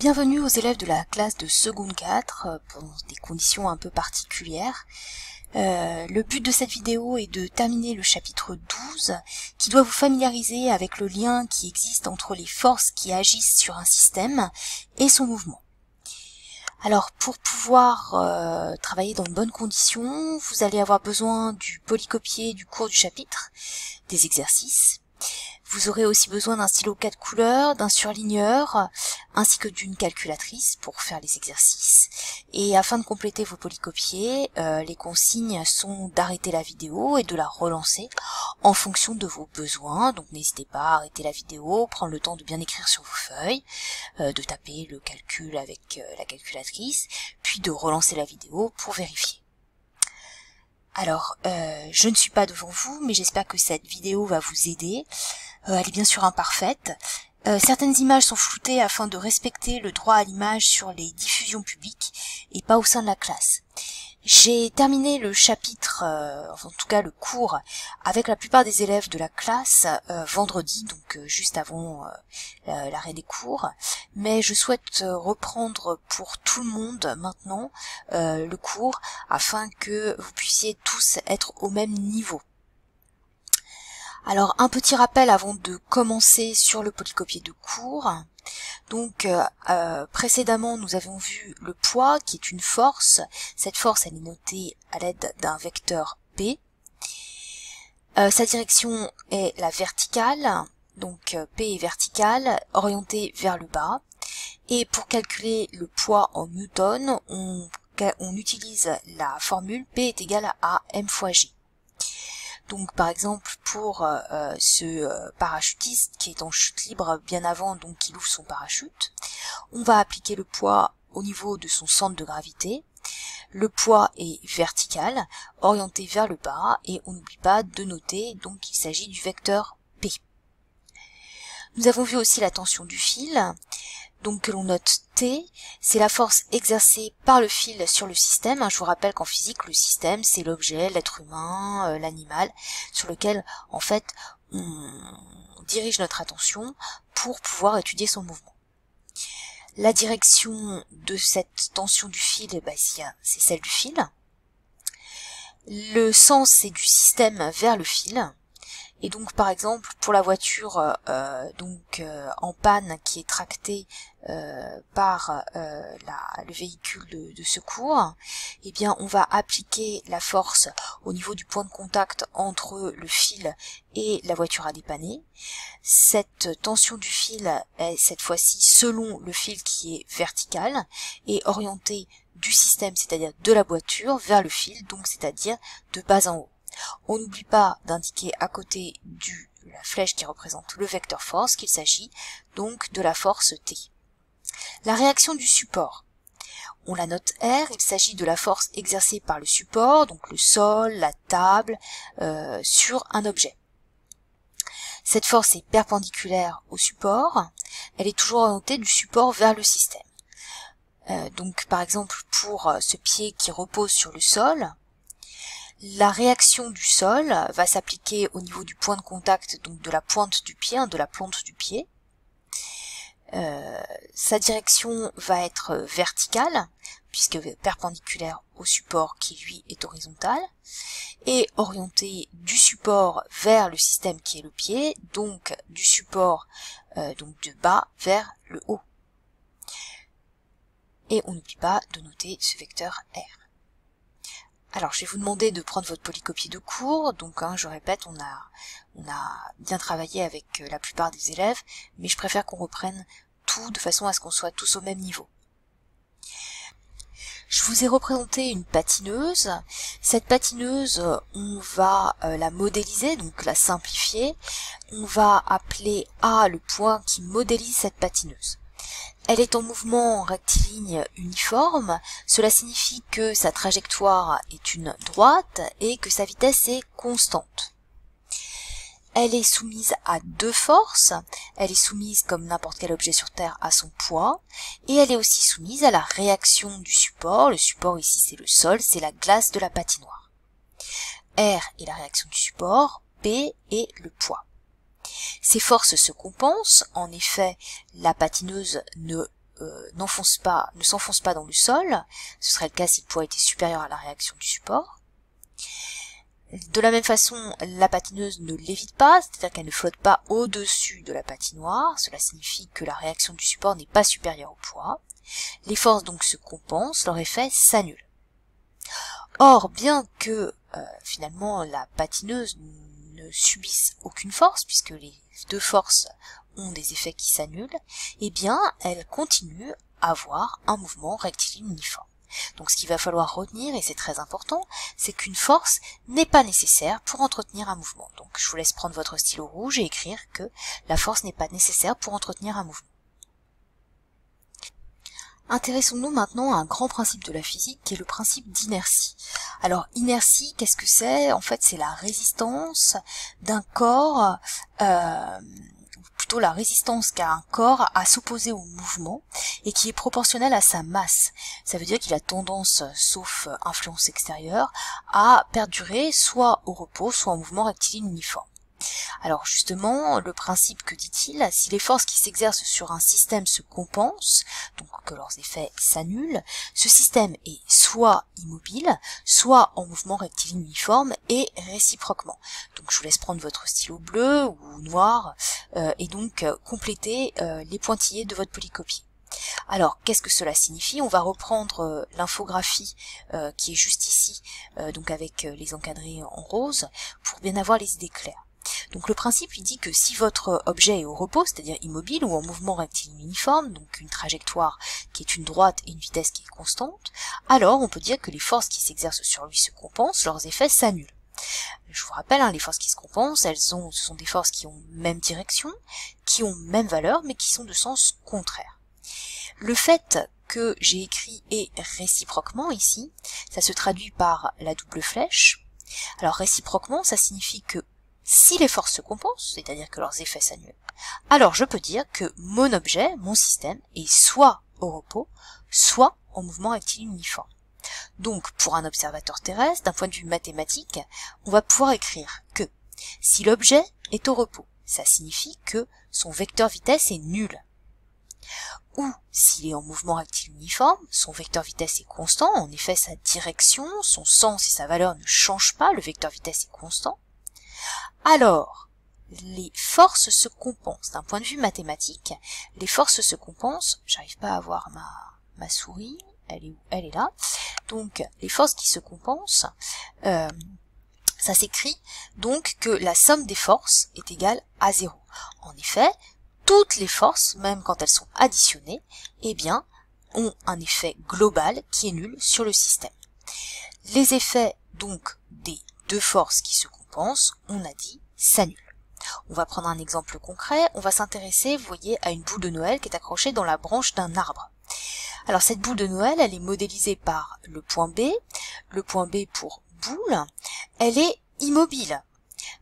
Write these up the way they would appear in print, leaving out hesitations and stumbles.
Bienvenue aux élèves de la classe de seconde 4 pour des conditions un peu particulières. Le but de cette vidéo est de terminer le chapitre 12 qui doit vous familiariser avec le lien qui existe entre les forces qui agissent sur un système et son mouvement. Alors pour pouvoir travailler dans de bonnes conditions, vous allez avoir besoin du polycopier du cours du chapitre, des exercices. Vous aurez aussi besoin d'un stylo 4 couleurs, d'un surligneur, ainsi que d'une calculatrice pour faire les exercices. Et afin de compléter vos polycopiers, les consignes sont d'arrêter la vidéo et de la relancer en fonction de vos besoins. Donc n'hésitez pas à arrêter la vidéo, prendre le temps de bien écrire sur vos feuilles, de taper le calcul avec la calculatrice, puis de relancer la vidéo pour vérifier. Alors, je ne suis pas devant vous, mais j'espère que cette vidéo va vous aider. Elle est bien sûr imparfaite. Certaines images sont floutées afin de respecter le droit à l'image sur les diffusions publiques et pas au sein de la classe. J'ai terminé le chapitre, en tout cas le cours, avec la plupart des élèves de la classe vendredi, donc juste avant l'arrêt des cours, mais je souhaite reprendre pour tout le monde maintenant le cours afin que vous puissiez tous être au même niveau. Alors un petit rappel avant de commencer sur le polycopier de cours. Donc précédemment nous avons vu le poids qui est une force. Cette force elle est notée à l'aide d'un vecteur P. Sa direction est la verticale, donc P est verticale, orientée vers le bas. Et pour calculer le poids en newton, on utilise la formule P est égal à M fois G. Donc par exemple pour ce parachutiste qui est en chute libre bien avant, donc qui ouvre son parachute, on va appliquer le poids au niveau de son centre de gravité. Le poids est vertical, orienté vers le bas, et on n'oublie pas de noter donc qu'il s'agit du vecteur P. Nous avons vu aussi la tension du fil, donc que l'on note T, c'est la force exercée par le fil sur le système. Je vous rappelle qu'en physique, le système, c'est l'objet, l'être humain, l'animal, sur lequel, en fait, on dirige notre attention pour pouvoir étudier son mouvement. La direction de cette tension du fil, c'est celle du fil. Le sens, c'est du système vers le fil. Et donc par exemple pour la voiture en panne qui est tractée par le véhicule de secours, eh bien on va appliquer la force au niveau du point de contact entre le fil et la voiture à dépanner. Cette tension du fil est cette fois-ci selon le fil qui est vertical et orienté du système, c'est-à-dire de la voiture, vers le fil, donc c'est-à-dire de bas en haut. On n'oublie pas d'indiquer à côté de la flèche qui représente le vecteur force qu'il s'agit donc de la force T. La réaction du support. On la note R, il s'agit de la force exercée par le support, donc le sol, la table, sur un objet. Cette force est perpendiculaire au support, elle est toujours orientée du support vers le système. Donc par exemple pour ce pied qui repose sur le sol, la réaction du sol va s'appliquer au niveau du point de contact, donc de la pointe du pied, de la plante du pied. Sa direction va être verticale, puisque perpendiculaire au support qui lui est horizontal, et orientée du support vers le système qui est le pied, donc du support donc de bas vers le haut. Et on n'oublie pas de noter ce vecteur R. Alors, je vais vous demander de prendre votre polycopier de cours. Donc, je répète, on a bien travaillé avec la plupart des élèves, mais je préfère qu'on reprenne tout de façon à ce qu'on soit tous au même niveau. Je vous ai représenté une patineuse. Cette patineuse, on va la modéliser, donc la simplifier. On va appeler A le point qui modélise cette patineuse. Elle est en mouvement rectiligne uniforme, cela signifie que sa trajectoire est une droite et que sa vitesse est constante. Elle est soumise à deux forces, elle est soumise comme n'importe quel objet sur Terre à son poids, et elle est aussi soumise à la réaction du support. Le support ici c'est le sol, c'est la glace de la patinoire. R est la réaction du support, P est le poids. Ces forces se compensent, en effet, la patineuse ne ne s'enfonce pas dans le sol. Ce serait le cas si le poids était supérieur à la réaction du support. De la même façon, la patineuse ne lévite pas, c'est-à-dire qu'elle ne flotte pas au-dessus de la patinoire. Cela signifie que la réaction du support n'est pas supérieure au poids. Les forces donc se compensent, leur effet s'annule. Or, bien que finalement la patineuse ne subisse aucune force, puisque les deux forces ont des effets qui s'annulent, eh bien elle continue à avoir un mouvement rectiligne uniforme. Donc ce qu'il va falloir retenir, et c'est très important, c'est qu'une force n'est pas nécessaire pour entretenir un mouvement. Donc je vous laisse prendre votre stylo rouge et écrire que la force n'est pas nécessaire pour entretenir un mouvement. Intéressons-nous maintenant à un grand principe de la physique qui est le principe d'inertie. Alors inertie, qu'est-ce que c'est? En fait, c'est la résistance d'un corps, plutôt la résistance qu'a un corps à s'opposer au mouvement et qui est proportionnelle à sa masse. Ça veut dire qu'il a tendance, sauf influence extérieure, à perdurer soit au repos, soit en mouvement rectiligne uniforme. Alors justement, le principe, que dit-il? Si les forces qui s'exercent sur un système se compensent, donc que leurs effets s'annulent, ce système est soit immobile, soit en mouvement rectiligne uniforme et réciproquement. Donc je vous laisse prendre votre stylo bleu ou noir et donc compléter les pointillés de votre polycopier. Alors, qu'est-ce que cela signifie? On va reprendre l'infographie qui est juste ici, donc avec les encadrés en rose, pour bien avoir les idées claires. Donc le principe il dit que si votre objet est au repos, c'est-à-dire immobile ou en mouvement rectiligne uniforme, donc une trajectoire qui est une droite et une vitesse qui est constante, alors on peut dire que les forces qui s'exercent sur lui se compensent, leurs effets s'annulent. Je vous rappelle, les forces qui se compensent, ce sont des forces qui ont même direction, qui ont même valeur, mais qui sont de sens contraire. Le fait que j'ai écrit et réciproquement ici, ça se traduit par la double flèche. Alors réciproquement, ça signifie que si les forces se compensent, c'est-à-dire que leurs effets s'annulent, alors je peux dire que mon objet, mon système, est soit au repos, soit en mouvement rectiligne uniforme. Donc, pour un observateur terrestre, d'un point de vue mathématique, on va pouvoir écrire que si l'objet est au repos, ça signifie que son vecteur vitesse est nul. Ou, s'il est en mouvement rectiligne uniforme, son vecteur vitesse est constant, en effet sa direction, son sens et sa valeur ne changent pas, le vecteur vitesse est constant. Alors, les forces se compensent. D'un point de vue mathématique, les forces se compensent. J'arrive pas à voir ma souris. Elle est où? Elle est là. Donc, les forces qui se compensent, ça s'écrit donc que la somme des forces est égale à 0. En effet, toutes les forces, même quand elles sont additionnées, eh bien, ont un effet global qui est nul sur le système. Les effets, donc, des deux forces qui se compensent, on a dit, s'annulent. On va prendre un exemple concret, on va s'intéresser, vous voyez, à une boule de Noël qui est accrochée dans la branche d'un arbre. Alors cette boule de Noël, elle est modélisée par le point B pour boule, elle est immobile.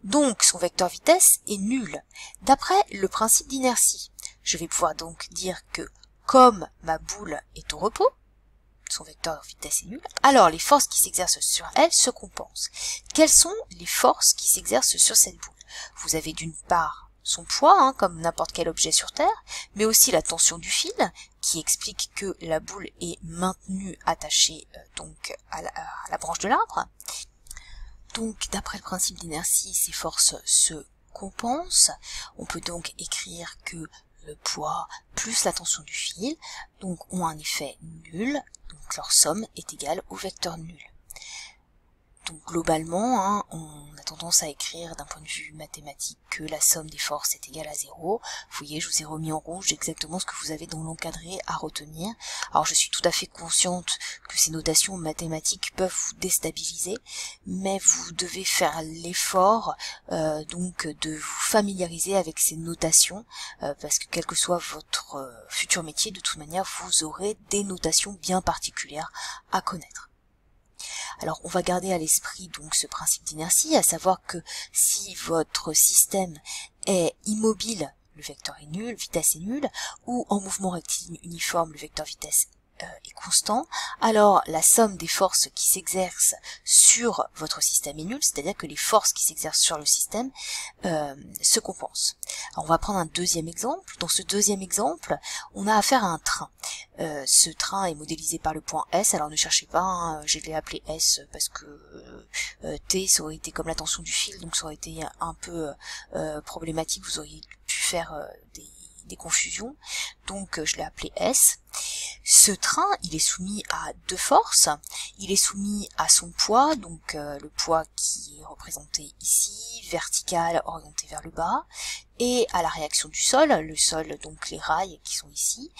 Donc son vecteur vitesse est nul. D'après le principe d'inertie, je vais pouvoir donc dire que comme ma boule est au repos, son vecteur vitesse est nul, alors les forces qui s'exercent sur elle se compensent. Quelles sont les forces qui s'exercent sur cette boule? Vous avez d'une part son poids, comme n'importe quel objet sur Terre, mais aussi la tension du fil, qui explique que la boule est maintenue attachée donc à la branche de l'arbre. Donc d'après le principe d'inertie, ces forces se compensent. On peut donc écrire que le poids plus la tension du fil donc ont un effet nul, donc leur somme est égale au vecteur nul. Donc globalement, on a tendance à écrire d'un point de vue mathématique que la somme des forces est égale à 0. Vous voyez, je vous ai remis en rouge exactement ce que vous avez dans l'encadré à retenir. Alors je suis tout à fait consciente que ces notations mathématiques peuvent vous déstabiliser, mais vous devez faire l'effort donc de vous familiariser avec ces notations, parce que quel que soit votre futur métier, de toute manière, vous aurez des notations bien particulières à connaître. Alors on va garder à l'esprit donc ce principe d'inertie, à savoir que si votre système est immobile, le vecteur est nul, vitesse est nulle, ou en mouvement rectiligne uniforme, le vecteur vitesse est constant, alors la somme des forces qui s'exercent sur votre système est nulle, c'est-à-dire que les forces qui s'exercent sur le système se compensent. Alors on va prendre un deuxième exemple. Dans ce deuxième exemple, on a affaire à un train. ce train est modélisé par le point S. Alors ne cherchez pas, hein, je l'ai appelé S parce que T ça aurait été comme la tension du fil, donc ça aurait été un peu problématique, vous auriez pu faire des confusions, donc je l'ai appelé S. Ce train, il est soumis à deux forces, il est soumis à son poids, donc le poids qui est représenté ici, vertical orienté vers le bas, et à la réaction du sol, le sol, donc les rails qui sont ici.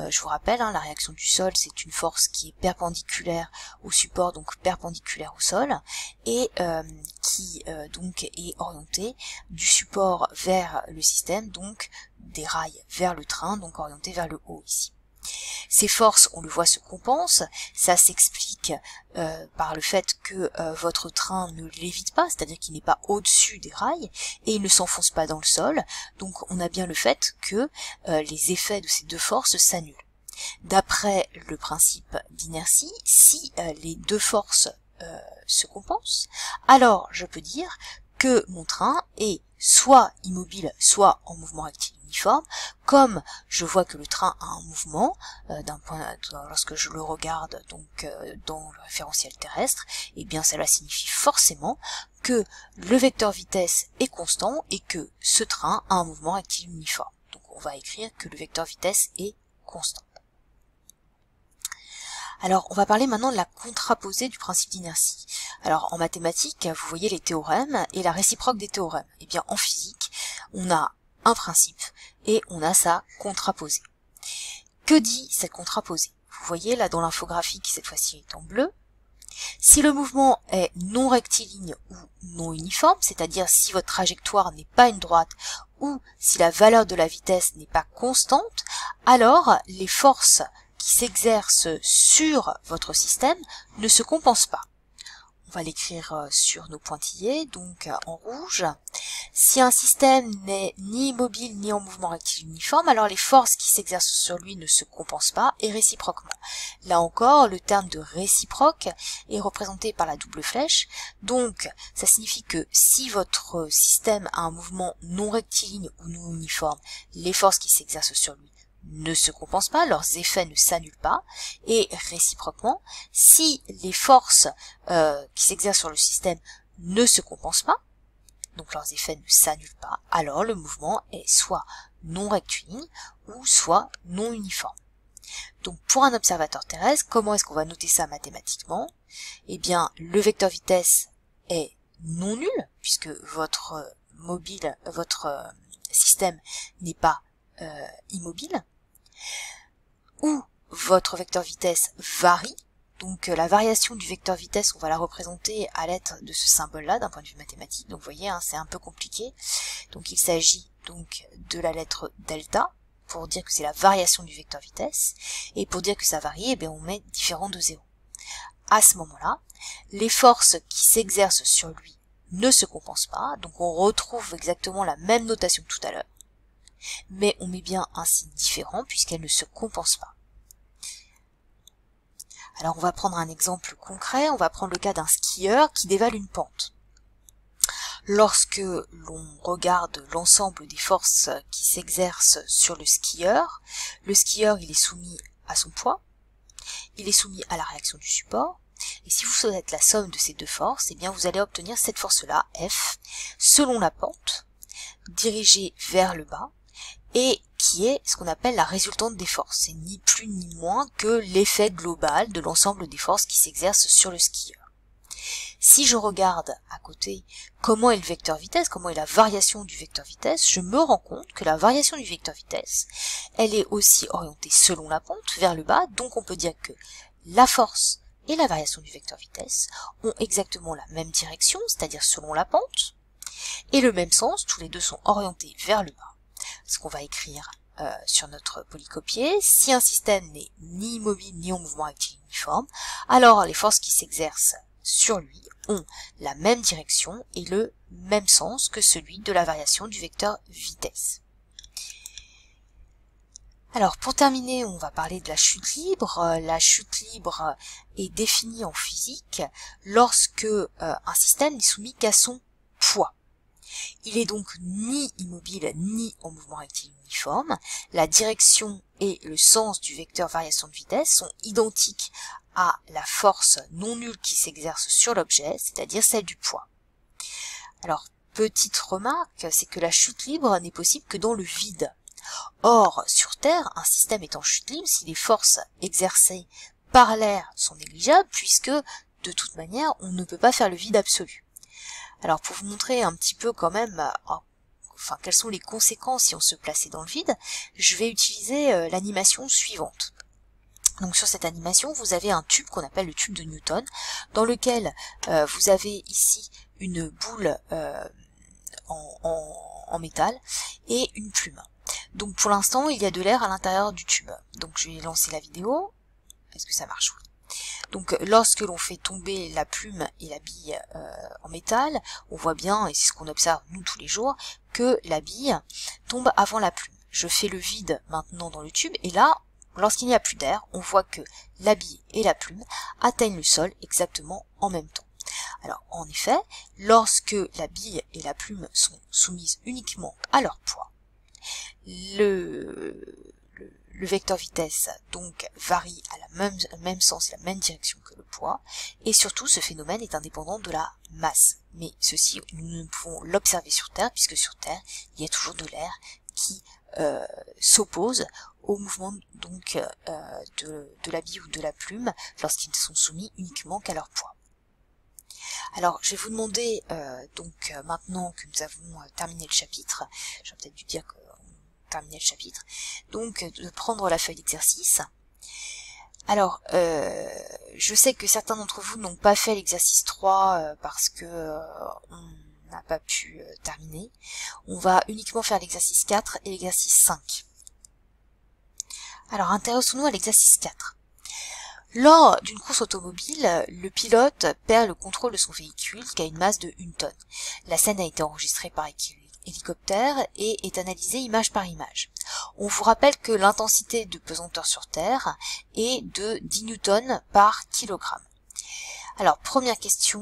Je vous rappelle, hein, la réaction du sol, c'est une force qui est perpendiculaire au support, donc perpendiculaire au sol, et qui donc est orientée du support vers le système, donc des rails vers le train, donc orienté vers le haut ici. Ces forces, on le voit, se compensent. Ça s'explique par le fait que votre train ne lévite pas, c'est-à-dire qu'il n'est pas au-dessus des rails, et il ne s'enfonce pas dans le sol. Donc on a bien le fait que les effets de ces deux forces s'annulent. D'après le principe d'inertie, si les deux forces se compensent, alors je peux dire que mon train est soit immobile, soit en mouvement rectiligne uniforme. Comme je vois que le train a un mouvement lorsque je le regarde donc dans le référentiel terrestre, et bien cela signifie forcément que le vecteur vitesse est constant et que ce train a un mouvement rectiligne uniforme. Donc on va écrire que le vecteur vitesse est constant. Alors, on va parler maintenant de la contraposée du principe d'inertie. Alors, en mathématiques, vous voyez les théorèmes et la réciproque des théorèmes. Et bien, en physique, on a un principe et on a sa contraposée. Que dit cette contraposée? Vous voyez là dans l'infographie qui cette fois-ci est en bleu. Si le mouvement est non rectiligne ou non uniforme, c'est-à-dire si votre trajectoire n'est pas une droite ou si la valeur de la vitesse n'est pas constante, alors les forces qui s'exercent sur votre système ne se compensent pas. On va l'écrire sur nos pointillés, donc en rouge. Si un système n'est ni immobile ni en mouvement rectiligne uniforme, alors les forces qui s'exercent sur lui ne se compensent pas et réciproquement. Là encore, le terme de réciproque est représenté par la double flèche. Donc, ça signifie que si votre système a un mouvement non rectiligne ou non uniforme, les forces qui s'exercent sur lui ne se compensent pas, leurs effets ne s'annulent pas, et réciproquement, si les forces qui s'exercent sur le système ne se compensent pas, donc leurs effets ne s'annulent pas, alors le mouvement est soit non rectiligne ou soit non uniforme. Donc pour un observateur terrestre, comment est-ce qu'on va noter ça mathématiquement? Eh bien, le vecteur vitesse est non nul, puisque votre système n'est pas immobile, ou votre vecteur vitesse varie. Donc la variation du vecteur vitesse, on va la représenter à l'aide de ce symbole-là d'un point de vue mathématique. Donc vous voyez, hein, c'est un peu compliqué. Donc il s'agit donc de la lettre delta pour dire que c'est la variation du vecteur vitesse. Et pour dire que ça varie, eh bien, on met différent de 0. À ce moment-là, les forces qui s'exercent sur lui ne se compensent pas. Donc on retrouve exactement la même notation que tout à l'heure. Mais on met bien un signe différent puisqu'elle ne se compense pas. Alors on va prendre un exemple concret, on va prendre le cas d'un skieur qui dévale une pente. Lorsque l'on regarde l'ensemble des forces qui s'exercent sur le skieur il est soumis à son poids, il est soumis à la réaction du support, et si vous faites la somme de ces deux forces, eh bien vous allez obtenir cette force-là, F, selon la pente, dirigée vers le bas, et qui est ce qu'on appelle la résultante des forces. C'est ni plus ni moins que l'effet global de l'ensemble des forces qui s'exercent sur le skieur. Si je regarde à côté comment est le vecteur vitesse, comment est la variation du vecteur vitesse, je me rends compte que la variation du vecteur vitesse, elle est aussi orientée selon la pente, vers le bas, donc on peut dire que la force et la variation du vecteur vitesse ont exactement la même direction, c'est-à-dire selon la pente, et le même sens, tous les deux sont orientés vers le bas. Ce qu'on va écrire sur notre polycopier, si un système n'est ni immobile ni en mouvement rectiligne uniforme, alors les forces qui s'exercent sur lui ont la même direction et le même sens que celui de la variation du vecteur vitesse. Alors pour terminer, on va parler de la chute libre. La chute libre est définie en physique lorsque un système n'est soumis qu'à son poids. Il est donc ni immobile ni en mouvement rectiligne uniforme. La direction et le sens du vecteur variation de vitesse sont identiques à la force non nulle qui s'exerce sur l'objet, c'est-à-dire celle du poids. Alors, petite remarque, c'est que la chute libre n'est possible que dans le vide. Or, sur Terre, un système est en chute libre si les forces exercées par l'air sont négligeables, puisque, de toute manière, on ne peut pas faire le vide absolu. Alors, pour vous montrer un petit peu quand même, quelles sont les conséquences si on se plaçait dans le vide, je vais utiliser l'animation suivante. Donc sur cette animation, vous avez un tube qu'on appelle le tube de Newton, dans lequel vous avez ici une boule en métal et une plume. Donc pour l'instant, il y a de l'air à l'intérieur du tube. Donc je vais lancer la vidéo. Est-ce que ça marche? Oui. Donc lorsque l'on fait tomber la plume et la bille en métal, on voit bien, et c'est ce qu'on observe nous tous les jours, que la bille tombe avant la plume. Je fais le vide maintenant dans le tube, et là, lorsqu'il n'y a plus d'air, on voit que la bille et la plume atteignent le sol exactement en même temps. Alors, en effet, lorsque la bille et la plume sont soumises uniquement à leur poids, le vecteur vitesse donc varie à la même sens et la même direction que le poids, et surtout ce phénomène est indépendant de la masse. Mais ceci, nous ne pouvons l'observer sur Terre, puisque sur Terre, il y a toujours de l'air qui s'oppose au mouvement donc de la bille ou de la plume lorsqu'ils ne sont soumis uniquement qu'à leur poids. Alors je vais vous demander maintenant que nous avons terminé le chapitre, j'aurais peut-être dû dire qu'on terminait le chapitre, donc de prendre la feuille d'exercice. Alors je sais que certains d'entre vous n'ont pas fait l'exercice 3 parce que on n'a pas pu terminer. On va uniquement faire l'exercice 4 et l'exercice 5. Alors intéressons-nous à l'exercice 4. Lors d'une course automobile, le pilote perd le contrôle de son véhicule qui a une masse de 1 tonne. La scène a été enregistrée par hélicoptère et est analysée image par image. On vous rappelle que l'intensité de pesanteur sur Terre est de 10 newtons par kilogramme. Alors, première question,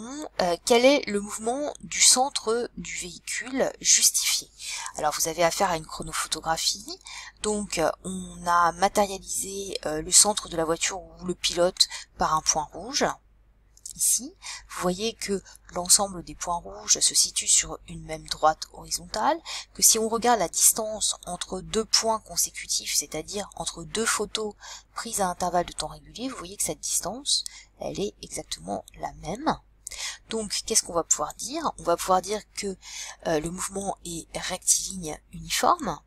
quel est le mouvement du centre du véhicule justifié? Alors, vous avez affaire à une chronophotographie, donc on a matérialisé le centre de la voiture ou le pilote par un point rouge. Ici, vous voyez que l'ensemble des points rouges se situe sur une même droite horizontale, que si on regarde la distance entre deux points consécutifs, c'est-à-dire entre deux photos prises à intervalles de temps régulier, vous voyez que cette distance, elle est exactement la même. Donc, qu'est-ce qu'on va pouvoir dire? On va pouvoir dire que le mouvement est rectiligne uniforme.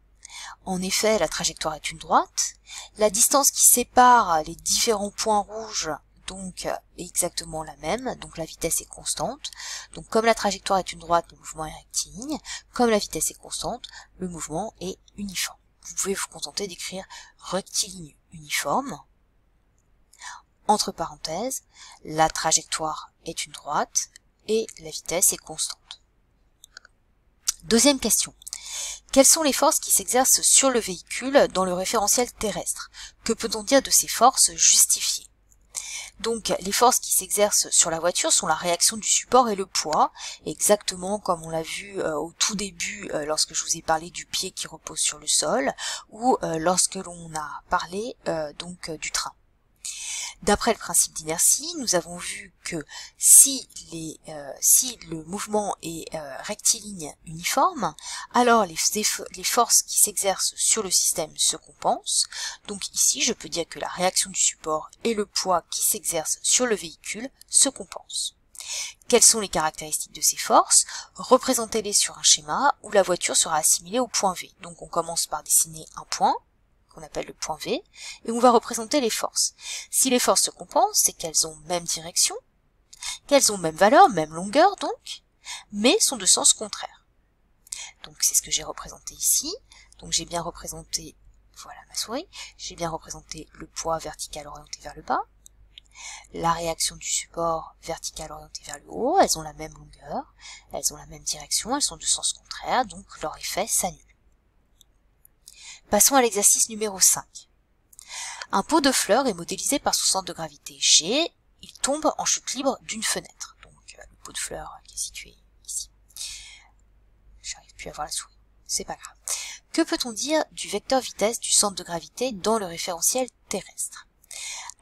En effet, la trajectoire est une droite. La distance qui sépare les différents points rouges donc est exactement la même, donc la vitesse est constante. Donc comme la trajectoire est une droite, le mouvement est rectiligne. Comme la vitesse est constante, le mouvement est uniforme. Vous pouvez vous contenter d'écrire rectiligne uniforme. Entre parenthèses, la trajectoire est une droite et la vitesse est constante. Deuxième question. Quelles sont les forces qui s'exercent sur le véhicule dans le référentiel terrestre? Que peut-on dire de ces forces justifiées? Donc les forces qui s'exercent sur la voiture sont la réaction du support et le poids, exactement comme on l'a vu au tout début lorsque je vous ai parlé du pied qui repose sur le sol, ou lorsque l'on a parlé du train. D'après le principe d'inertie, nous avons vu que si le mouvement est rectiligne uniforme, alors les forces qui s'exercent sur le système se compensent. Donc ici, je peux dire que la réaction du support et le poids qui s'exercent sur le véhicule se compensent. Quelles sont les caractéristiques de ces forces? Représentez-les sur un schéma où la voiture sera assimilée au point V. Donc on commence par dessiner un point, qu'on appelle le point V, et on va représenter les forces. Si les forces se compensent, c'est qu'elles ont même direction, qu'elles ont même valeur, même longueur donc, mais sont de sens contraire. Donc c'est ce que j'ai représenté ici. Donc j'ai bien représenté, voilà ma souris, j'ai bien représenté le poids vertical orienté vers le bas, la réaction du support vertical orienté vers le haut, elles ont la même longueur, elles ont la même direction, elles sont de sens contraire, donc leur effet s'annule. Passons à l'exercice numéro 5. Un pot de fleurs est modélisé par son centre de gravité G. Il tombe en chute libre d'une fenêtre. Donc le pot de fleurs qui est situé ici. puis avoir la souris. C'est pas grave. Que peut-on dire du vecteur vitesse du centre de gravité dans le référentiel terrestre?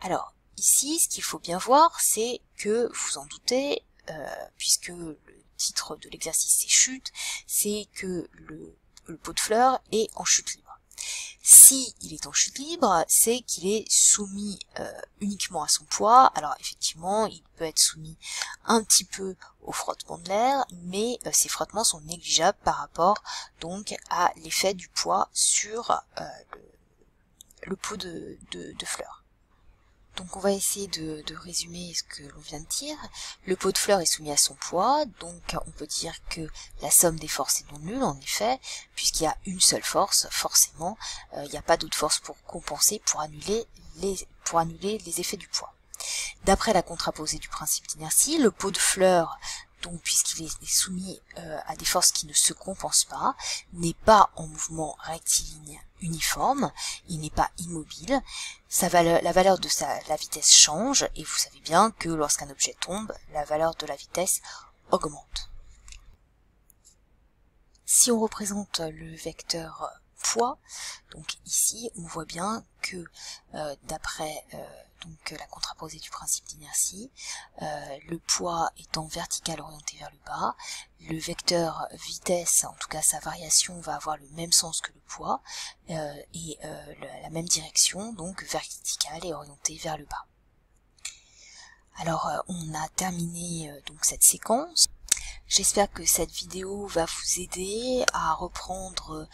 Alors, ici, ce qu'il faut bien voir, c'est que, vous en doutez, puisque le titre de l'exercice c'est chute, c'est que le pot de fleurs est en chute libre. Si il est en chute libre, c'est qu'il est soumis uniquement à son poids. Alors effectivement, il peut être soumis un petit peu au frottement de l'air, mais ces frottements sont négligeables par rapport donc à l'effet du poids sur le pot de fleurs. Donc on va essayer de résumer ce que l'on vient de dire. Le pot de fleurs est soumis à son poids, donc on peut dire que la somme des forces est non nulle en effet, puisqu'il y a une seule force, forcément, il n'y a pas d'autre force pour compenser, pour annuler les effets du poids. D'après la contraposée du principe d'inertie, le pot de fleurs, donc puisqu'il est soumis à des forces qui ne se compensent pas, n'est pas en mouvement rectiligne uniforme, il n'est pas immobile, la valeur de la vitesse change, et vous savez bien que lorsqu'un objet tombe, la valeur de la vitesse augmente. Si on représente le vecteur poids, donc ici on voit bien que d'après donc la contraposée du principe d'inertie, le poids étant vertical orienté vers le bas, le vecteur vitesse, en tout cas sa variation, va avoir le même sens que le poids et la même direction, donc verticale et orientée vers le bas. Alors on a terminé donc cette séquence. J'espère que cette vidéo va vous aider à reprendre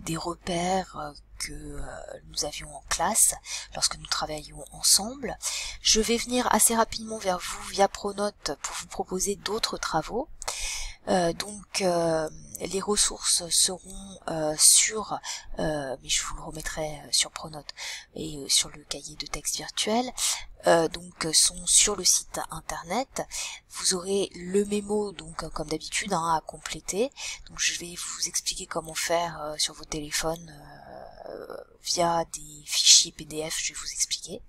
des repères que nous avions en classe lorsque nous travaillions ensemble. Je vais venir assez rapidement vers vous via Pronote pour vous proposer d'autres travaux. Les ressources seront sur, mais je vous le remettrai sur Pronote et sur le cahier de texte virtuel, sont sur le site internet. Vous aurez le mémo, donc comme d'habitude, à compléter. Donc je vais vous expliquer comment faire sur vos téléphones via des fichiers PDF, je vais vous expliquer.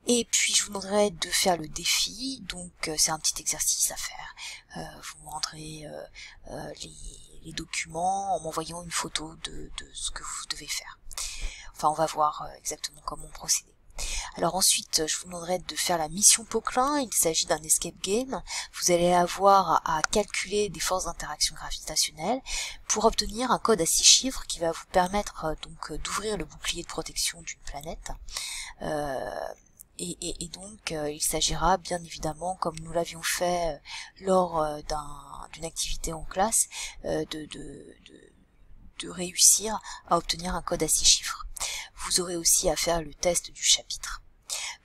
Et puis je vous demanderai de faire le défi, donc c'est un petit exercice à faire. Vous rendrez les documents en m'envoyant une photo de ce que vous devez faire. Enfin, on va voir exactement comment procéder. Alors ensuite, je vous demanderai de faire la mission Poquelin. Il s'agit d'un escape game. Vous allez avoir à calculer des forces d'interaction gravitationnelle pour obtenir un code à 6 chiffres qui va vous permettre donc d'ouvrir le bouclier de protection d'une planète. Et donc il s'agira bien évidemment, comme nous l'avions fait lors d'une activité en classe, de réussir à obtenir un code à 6 chiffres. Vous aurez aussi à faire le test du chapitre.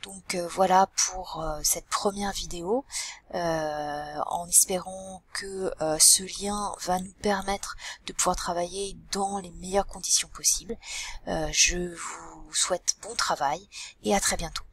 Donc voilà pour cette première vidéo, en espérant que ce lien va nous permettre de pouvoir travailler dans les meilleures conditions possibles. Je vous souhaite bon travail et à très bientôt.